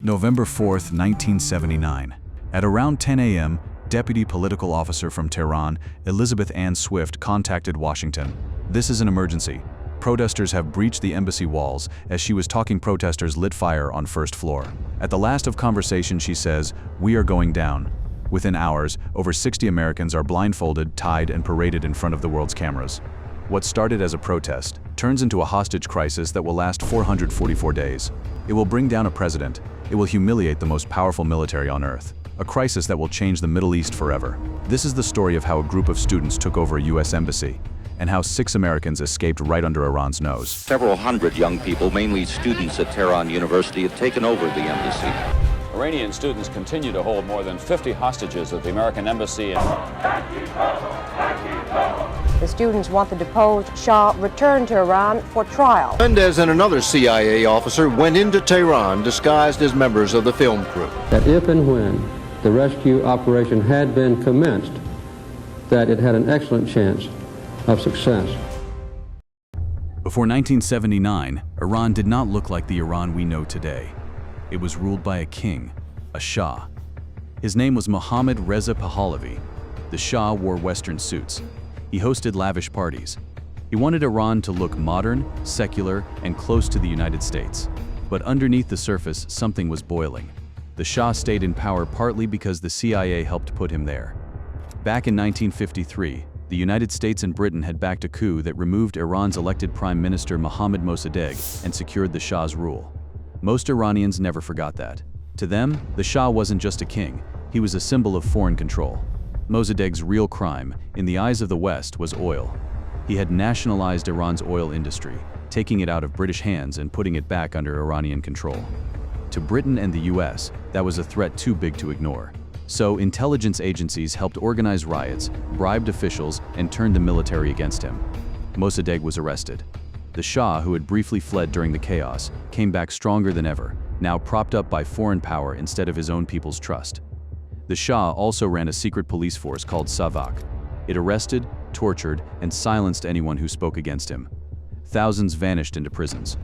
November 4th, 1979. At around 10 a.m., Deputy Political Officer from Tehran, Elizabeth Ann Swift, contacted Washington. "This is an emergency. Protesters have breached the embassy walls." As she was talking, protesters lit fire on first floor. At the last of conversation, she says, "We are going down." Within hours, over 60 Americans are blindfolded, tied, and paraded in front of the world's cameras. What started as a protest turns into a hostage crisis that will last 444 days. It will bring down a president. It will humiliate the most powerful military on earth. A crisis that will change the Middle East forever. This is the story of how a group of students took over a U.S. embassy, and how 6 Americans escaped right under Iran's nose. Several hundred young people, mainly students at Tehran University, had taken over the embassy. Iranian students continue to hold more than 50 hostages at the American embassy. The students want the deposed Shah returned to Iran for trial. Mendez and another CIA officer went into Tehran disguised as members of the film crew. That if and when the rescue operation had been commenced, that it had an excellent chance of success. Before 1979, Iran did not look like the Iran we know today. It was ruled by a king, a Shah. His name was Mohammad Reza Pahlavi. The Shah wore Western suits. He hosted lavish parties. He wanted Iran to look modern, secular, and close to the United States. But underneath the surface, something was boiling. The Shah stayed in power partly because the CIA helped put him there. Back in 1953, the United States and Britain had backed a coup that removed Iran's elected Prime Minister Mohammad Mossadegh and secured the Shah's rule. Most Iranians never forgot that. To them, the Shah wasn't just a king, he was a symbol of foreign control. Mossadegh's real crime, in the eyes of the West, was oil. He had nationalized Iran's oil industry, taking it out of British hands and putting it back under Iranian control. To Britain and the US, that was a threat too big to ignore. So intelligence agencies helped organize riots, bribed officials, and turned the military against him. Mossadegh was arrested. The Shah, who had briefly fled during the chaos, came back stronger than ever, now propped up by foreign power instead of his own people's trust. The Shah also ran a secret police force called Savak. It arrested, tortured, and silenced anyone who spoke against him. Thousands vanished into prisons.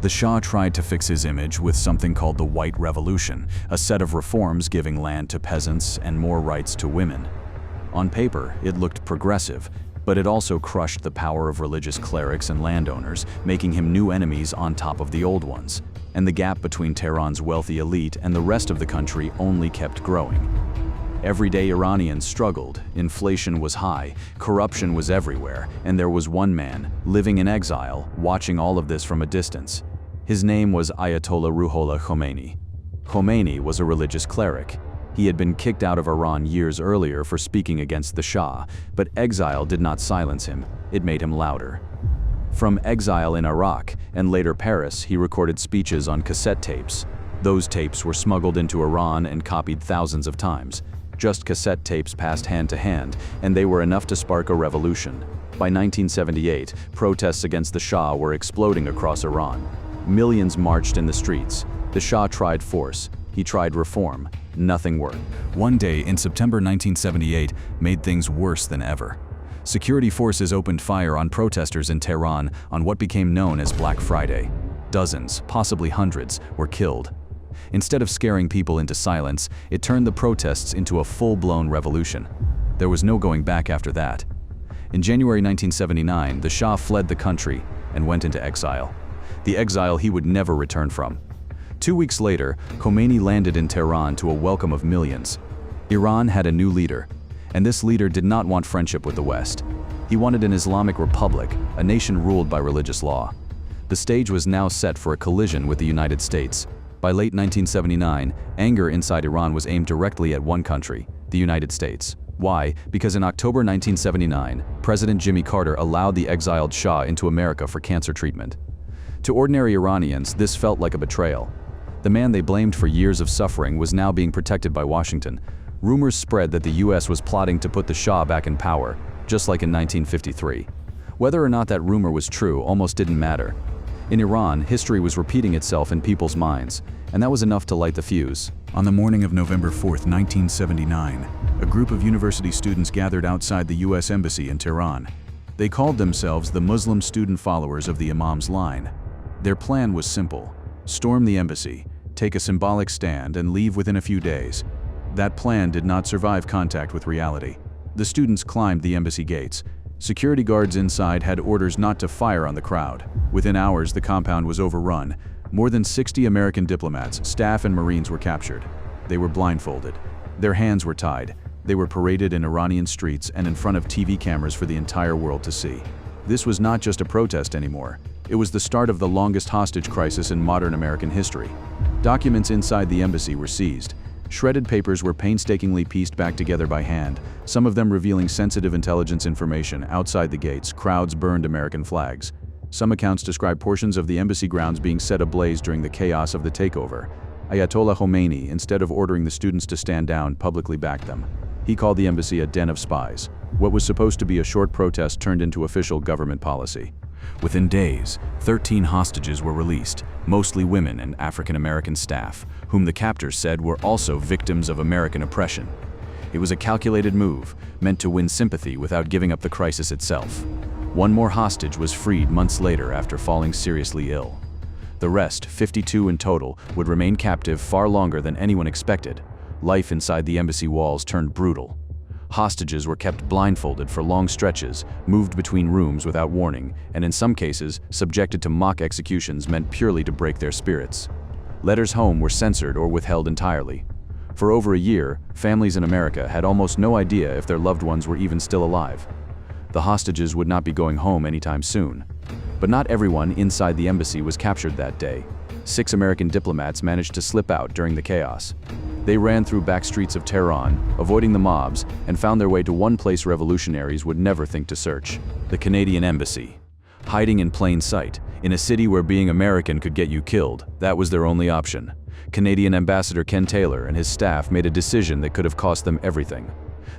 The Shah tried to fix his image with something called the White Revolution, a set of reforms giving land to peasants and more rights to women. On paper, it looked progressive, but it also crushed the power of religious clerics and landowners, making him new enemies on top of the old ones. And the gap between Tehran's wealthy elite and the rest of the country only kept growing. Everyday Iranians struggled, inflation was high, corruption was everywhere, and there was one man, living in exile, watching all of this from a distance. His name was Ayatollah Ruhollah Khomeini. Khomeini was a religious cleric. He had been kicked out of Iran years earlier for speaking against the Shah, but exile did not silence him, it made him louder. From exile in Iraq and later Paris, he recorded speeches on cassette tapes. Those tapes were smuggled into Iran and copied thousands of times. Just cassette tapes passed hand to hand, and they were enough to spark a revolution. By 1978, protests against the Shah were exploding across Iran. Millions marched in the streets. The Shah tried force. He tried reform. Nothing worked. One day in September 1978 made things worse than ever. Security forces opened fire on protesters in Tehran on what became known as Black Friday. Dozens, possibly hundreds, were killed. Instead of scaring people into silence, it turned the protests into a full-blown revolution. There was no going back after that. In January 1979, the Shah fled the country and went into exile. The exile he would never return from. 2 weeks later, Khomeini landed in Tehran to a welcome of millions. Iran had a new leader, and this leader did not want friendship with the West. He wanted an Islamic republic, a nation ruled by religious law. The stage was now set for a collision with the United States. By late 1979, anger inside Iran was aimed directly at one country, the United States. Why? Because in October 1979, President Jimmy Carter allowed the exiled Shah into America for cancer treatment. To ordinary Iranians, this felt like a betrayal. The man they blamed for years of suffering was now being protected by Washington. Rumors spread that the US was plotting to put the Shah back in power, just like in 1953. Whether or not that rumor was true almost didn't matter. In Iran, history was repeating itself in people's minds, and that was enough to light the fuse. On the morning of November 4th, 1979, a group of university students gathered outside the US Embassy in Tehran. They called themselves the Muslim student followers of the Imam's line. Their plan was simple: storm the embassy, take a symbolic stand, and leave within a few days. That plan did not survive contact with reality. The students climbed the embassy gates. Security guards inside had orders not to fire on the crowd. Within hours, the compound was overrun. More than 60 American diplomats, staff, and Marines were captured. They were blindfolded. Their hands were tied. They were paraded in Iranian streets and in front of TV cameras for the entire world to see. This was not just a protest anymore. It was the start of the longest hostage crisis in modern American history. Documents inside the embassy were seized. Shredded papers were painstakingly pieced back together by hand, some of them revealing sensitive intelligence information. Outside the gates, crowds burned American flags. Some accounts describe portions of the embassy grounds being set ablaze during the chaos of the takeover. Ayatollah Khomeini, instead of ordering the students to stand down, publicly backed them. He called the embassy a den of spies. What was supposed to be a short protest turned into official government policy. Within days, 13 hostages were released, mostly women and African-American staff, whom the captors said were also victims of American oppression. It was a calculated move, meant to win sympathy without giving up the crisis itself. One more hostage was freed months later after falling seriously ill. The rest, 52 in total, would remain captive far longer than anyone expected. Life inside the embassy walls turned brutal. Hostages were kept blindfolded for long stretches, moved between rooms without warning, and in some cases, subjected to mock executions meant purely to break their spirits. Letters home were censored or withheld entirely. For over a year, families in America had almost no idea if their loved ones were even still alive. The hostages would not be going home anytime soon. But not everyone inside the embassy was captured that day. 6 American diplomats managed to slip out during the chaos. They ran through back streets of Tehran, avoiding the mobs, and found their way to one place revolutionaries would never think to search: the Canadian embassy. Hiding in plain sight, in a city where being American could get you killed, that was their only option. Canadian Ambassador Ken Taylor and his staff made a decision that could have cost them everything.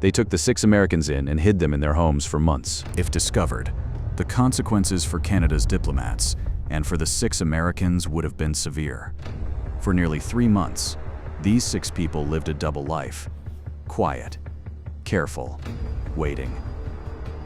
They took the 6 Americans in and hid them in their homes for months. If discovered, the consequences for Canada's diplomats and for the 6 Americans would have been severe. For nearly 3 months, these 6 people lived a double life: quiet, careful, waiting.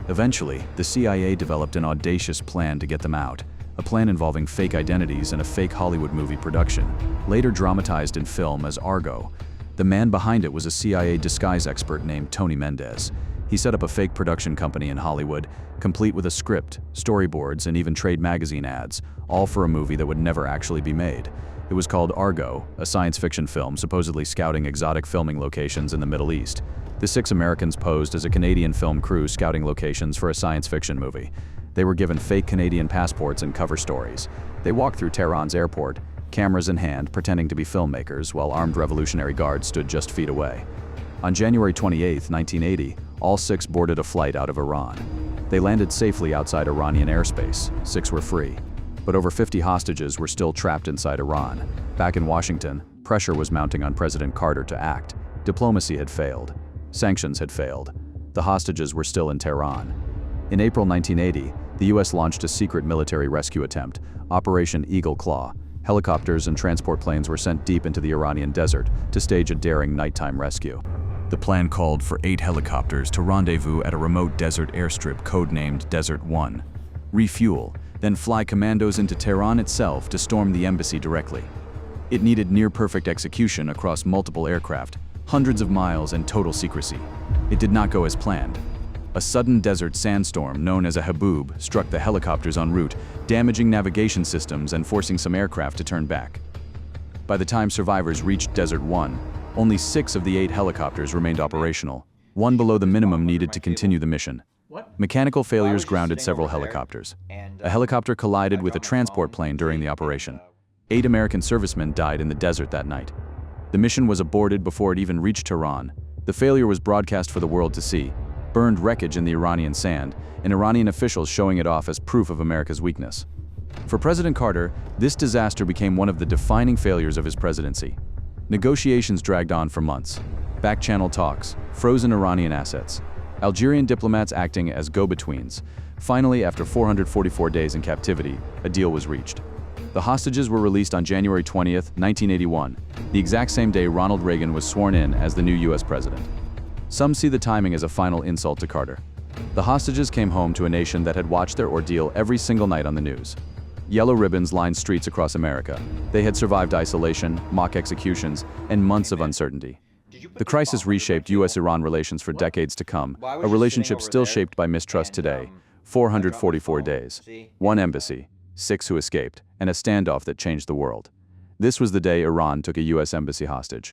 Eventually, the CIA developed an audacious plan to get them out, a plan involving fake identities and a fake Hollywood movie production, later dramatized in film as Argo. The man behind it was a CIA disguise expert named Tony Mendez. He set up a fake production company in Hollywood, complete with a script, storyboards, and even trade magazine ads, all for a movie that would never actually be made. It was called Argo, a science fiction film supposedly scouting exotic filming locations in the Middle East. The 6 Americans posed as a Canadian film crew scouting locations for a science fiction movie. They were given fake Canadian passports and cover stories. They walked through Tehran's airport, cameras in hand, pretending to be filmmakers, while armed Revolutionary Guards stood just feet away. On January 28, 1980, all 6 boarded a flight out of Iran. They landed safely outside Iranian airspace. 6 were free. But over 50 hostages were still trapped inside Iran. Back in Washington, pressure was mounting on President Carter to act. Diplomacy had failed. Sanctions had failed. The hostages were still in Tehran. In April 1980, the US launched a secret military rescue attempt, Operation Eagle Claw. Helicopters and transport planes were sent deep into the Iranian desert to stage a daring nighttime rescue. The plan called for 8 helicopters to rendezvous at a remote desert airstrip codenamed Desert 1, refuel, then fly commandos into Tehran itself to storm the embassy directly. It needed near-perfect execution across multiple aircraft, hundreds of miles, and total secrecy. It did not go as planned. A sudden desert sandstorm known as a haboob struck the helicopters en route, damaging navigation systems and forcing some aircraft to turn back. By the time survivors reached Desert 1, only 6 of the 8 helicopters remained operational, 1 below the minimum needed to continue the mission. Mechanical failures grounded several helicopters. A helicopter collided with a transport plane during the operation. 8 American servicemen died in the desert that night. The mission was aborted before it even reached Tehran. The failure was broadcast for the world to see, burned wreckage in the Iranian sand, and Iranian officials showing it off as proof of America's weakness. For President Carter, this disaster became one of the defining failures of his presidency. Negotiations dragged on for months. Back-channel talks, frozen Iranian assets, Algerian diplomats acting as go-betweens. Finally, after 444 days in captivity, a deal was reached. The hostages were released on January 20th, 1981, the exact same day Ronald Reagan was sworn in as the new US president. Some see the timing as a final insult to Carter. The hostages came home to a nation that had watched their ordeal every single night on the news. Yellow ribbons lined streets across America. They had survived isolation, mock executions, and months of uncertainty. The crisis reshaped U.S.-Iran relations for decades to come, a relationship still shaped by mistrust today. 444 days, 1 embassy, 6 who escaped, and a standoff that changed the world. This was the day Iran took a U.S. embassy hostage.